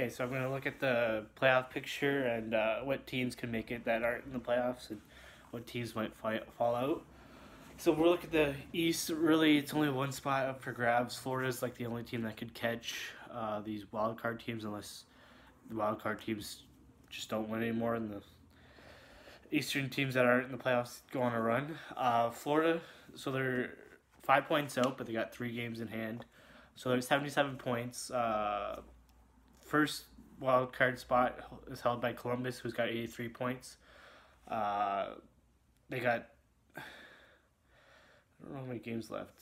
Okay, so I'm going to look at the playoff picture and what teams can make it that aren't in the playoffs and what teams might fall out. So we're looking at the East. Really, it's only one spot up for grabs. Florida's like the only team that could catch these wild card teams, unless the wild card teams just don't win anymore, and the Eastern teams that aren't in the playoffs go on a run. Florida, so they're 5 points out, but they got 3 games in hand. So they're 77 points. First wild card spot is held by Columbus, who's got 83 points. They got, I don't know how many games left.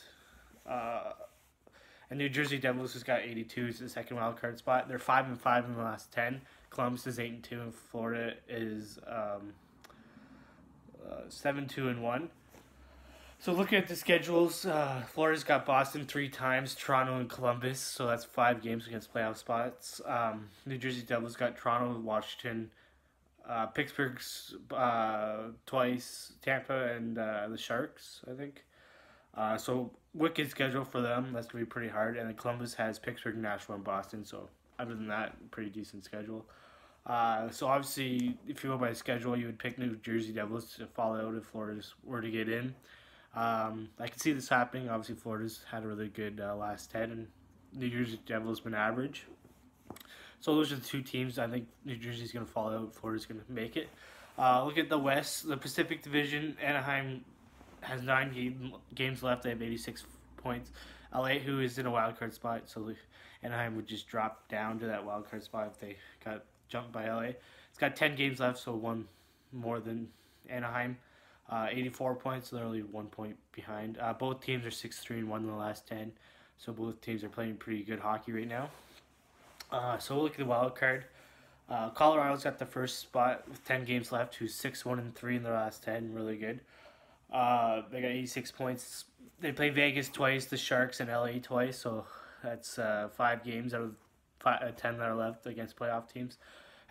And New Jersey Devils has got 82 is the second wild card spot. They're 5-5 in the last 10. Columbus is 8-2, and Florida is 7-2-1. So looking at the schedules, Florida's got Boston 3 times, Toronto and Columbus, so that's 5 games against playoff spots. New Jersey Devils got Toronto, Washington, Pittsburgh's twice, Tampa, and the Sharks, I think. So wicked schedule for them. That's going to be pretty hard. And then Columbus has Pittsburgh, Nashville, and Boston, so other than that, pretty decent schedule. So obviously, if you go by schedule, you would pick New Jersey Devils to fall out if Florida's were to get in. I can see this happening. Obviously, Florida's had a really good last 10, and New Jersey Devils been average. So those are the 2 teams. I think New Jersey's going to fall out. Florida's going to make it. Look at the West. The Pacific Division, Anaheim has 9 games left. They have 86 points. LA, who is in a wild card spot, so Anaheim would just drop down to that wild card spot if they got jumped by LA. It's got 10 games left, so 1 more than Anaheim. 84 points, so they're only 1 point behind. Both teams are 6-3-1 in the last 10, so both teams are playing pretty good hockey right now. So we'll look at the wild card. Colorado's got the first spot with 10 games left, who's 6-1-3 in their last 10, really good. They got 86 points. They play Vegas twice, the Sharks, and LA twice, so that's 5 games out of 10 that are left against playoff teams.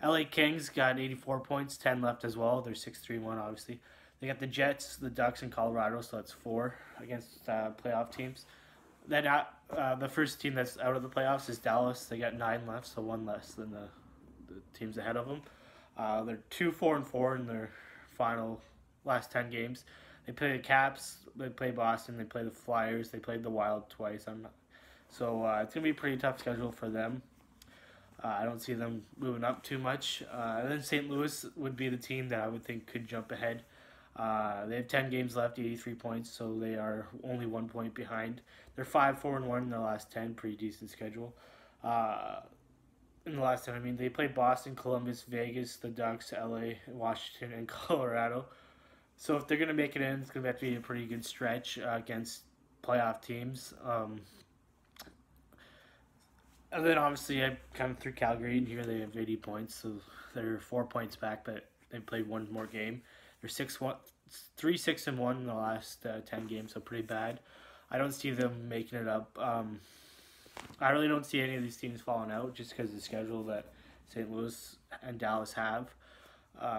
LA Kings got 84 points, 10 left as well. They're 6-3-1, obviously. They got the Jets, the Ducks, and Colorado, so that's 4 against playoff teams. Then the first team that's out of the playoffs is Dallas. They got 9 left, so 1 less than the teams ahead of them. They're 2-4-4 in their final last 10 games. They play the Caps, they play Boston, they play the Flyers, they played the Wild twice. So it's going to be a pretty tough schedule for them. I don't see them moving up too much. And then St. Louis would be the team that I would think could jump ahead. They have 10 games left, 83 points, so they are only 1 point behind. They're 5-4-1 in the last 10, pretty decent schedule. In the last 10, I mean, they played Boston, Columbus, Vegas, the Ducks, LA, Washington, and Colorado. So if they're going to make it in, it's going to have to be a pretty good stretch against playoff teams. And then obviously I kind of threw Calgary in here. They have 80 points, so they're 4 points back, but they played 1 more game. They're 3-6-1 in the last 10 games, so pretty bad. I don't see them making it up. I really don't see any of these teams falling out just because of the schedule that St. Louis and Dallas have.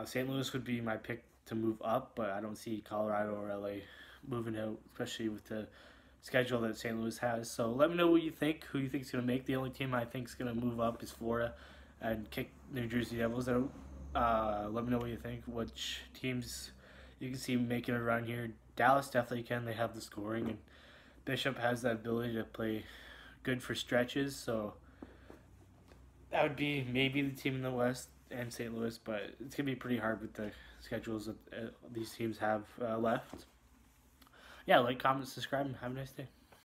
St. Louis would be my pick to move up, but I don't see Colorado or LA moving out, especially with the schedule that St. Louis has. So let me know what you think, who you think is going to make. The only team I think is going to move up is Florida and kick New Jersey Devils out. Let me know what you think, which teams you can see making a run here. Dallas definitely can. They have the scoring, and Bishop has that ability to play good for stretches, so that would be maybe the team in the West and St. Louis, but it's going to be pretty hard with the schedules that these teams have left. Yeah, like, comment, subscribe, and have a nice day.